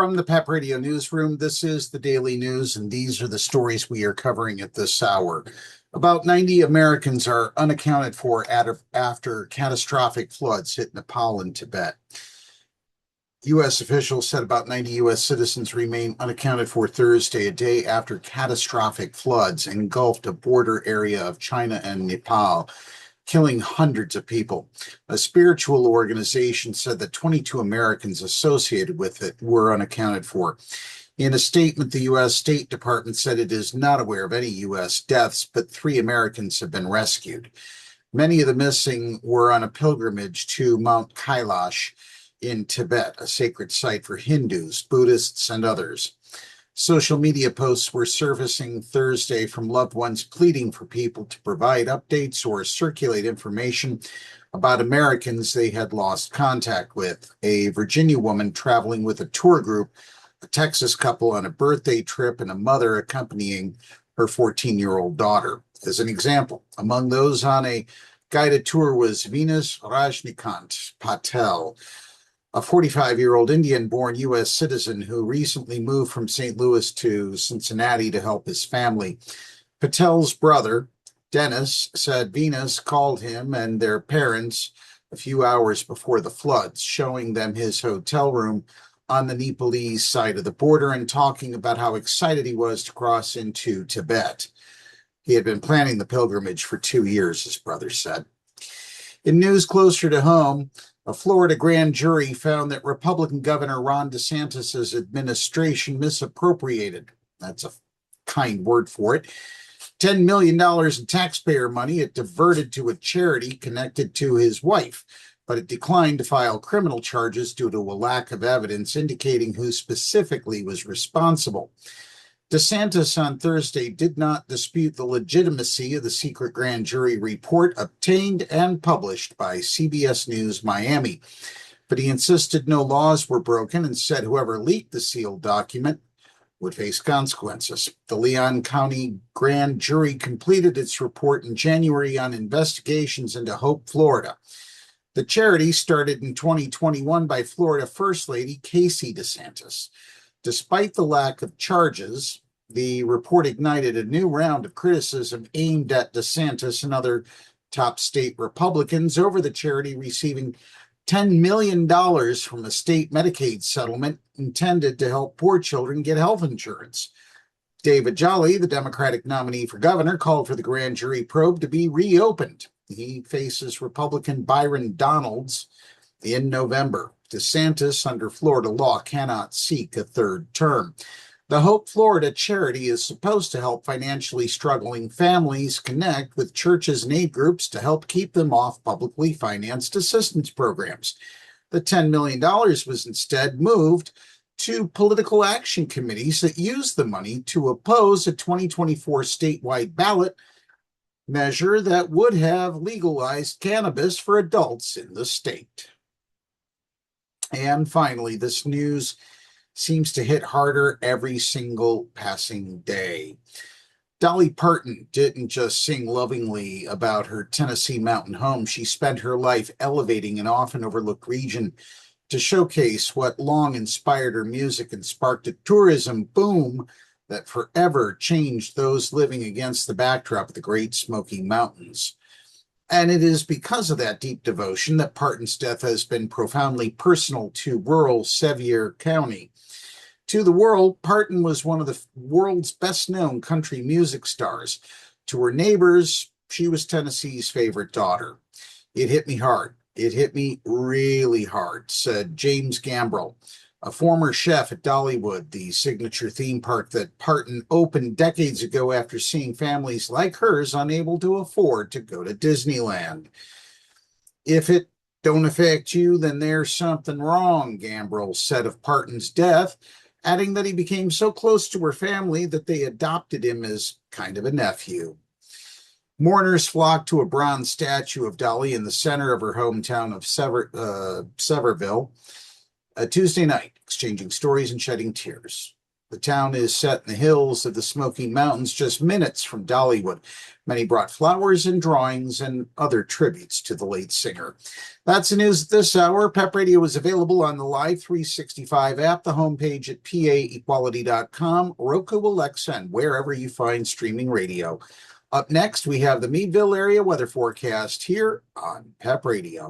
From the PEP Radio Newsroom, this is the daily news, and these are the stories we are covering at this hour. About 90 Americans are unaccounted for after catastrophic floods hit Nepal and Tibet. U.S. officials said about 90 U.S. citizens remain unaccounted for Thursday, a day after catastrophic floods engulfed a border area of China and Nepal, killing hundreds of people. A spiritual organization said that 22 Americans associated with it were unaccounted for. In a statement, the U.S. State Department said it is not aware of any U.S. deaths, but 3 Americans have been rescued. Many of the missing were on a pilgrimage to Mount Kailash in Tibet, a sacred site for Hindus, Buddhists, and others. Social media posts were surfacing Thursday from loved ones pleading for people to provide updates or circulate information about Americans they had lost contact with. A Virginia woman traveling with a tour group, a Texas couple on a birthday trip, and a mother accompanying her 14-year-old daughter. As an example, among those on a guided tour was Venus Rajnikant Patel, a 45-year-old Indian-born U.S. citizen who recently moved from St. Louis to Cincinnati to help his family. Patel's brother, Dennis, said Venus called him and their parents a few hours before the floods, showing them his hotel room on the Nepalese side of the border and talking about how excited he was to cross into Tibet. He had been planning the pilgrimage for 2 years, his brother said. In news closer to home, a Florida grand jury found that Republican Governor Ron DeSantis' administration misappropriated, that's a kind word for it, $10 million in taxpayer money it diverted to a charity connected to his wife, but it declined to file criminal charges due to a lack of evidence indicating who specifically was responsible. DeSantis on Thursday did not dispute the legitimacy of the secret grand jury report obtained and published by CBS News Miami, but he insisted no laws were broken and said whoever leaked the sealed document would face consequences. The Leon County grand jury completed its report in January on investigations into Hope, Florida. The charity started in 2021 by Florida First Lady Casey DeSantis. Despite the lack of charges, the report ignited a new round of criticism aimed at DeSantis and other top state Republicans over the charity receiving $10 million from a state Medicaid settlement intended to help poor children get health insurance. David Jolly, the Democratic nominee for governor, called for the grand jury probe to be reopened. He faces Republican Byron Donalds in November. DeSantis, under Florida law, cannot seek a third term. The Hope Florida charity is supposed to help financially struggling families connect with churches and aid groups to help keep them off publicly financed assistance programs. The $10 million was instead moved to political action committees that used the money to oppose a 2024 statewide ballot measure that would have legalized cannabis for adults in the state. And finally, this news seems to hit harder every single passing day. Dolly Parton didn't just sing lovingly about her Tennessee mountain home. She spent her life elevating an often overlooked region to showcase what long inspired her music and sparked a tourism boom that forever changed those living against the backdrop of the Great Smoky Mountains. And it is because of that deep devotion that Parton's death has been profoundly personal to rural Sevier County. To the world, Parton was one of the world's best-known country music stars. To her neighbors, she was Tennessee's favorite daughter. It hit me hard. It hit me really hard, said James Gambrell, a former chef at Dollywood, the signature theme park that Parton opened decades ago after seeing families like hers unable to afford to go to Disneyland. If it don't affect you, then there's something wrong, Gambrell said of Parton's death, adding that he became so close to her family that they adopted him as kind of a nephew. Mourners flocked to a bronze statue of Dolly in the center of her hometown of Sevierville Tuesday night, exchanging stories and shedding tears. The town is set in the hills of the Smoky Mountains, just minutes from Dollywood. Many brought flowers and drawings and other tributes to the late singer. That's the news this hour. PEP Radio is available on the Live 365 app, the homepage at paequality.com, Roku, Alexa, and wherever you find streaming radio. Up next, we have the Meadville area weather forecast here on PEP Radio.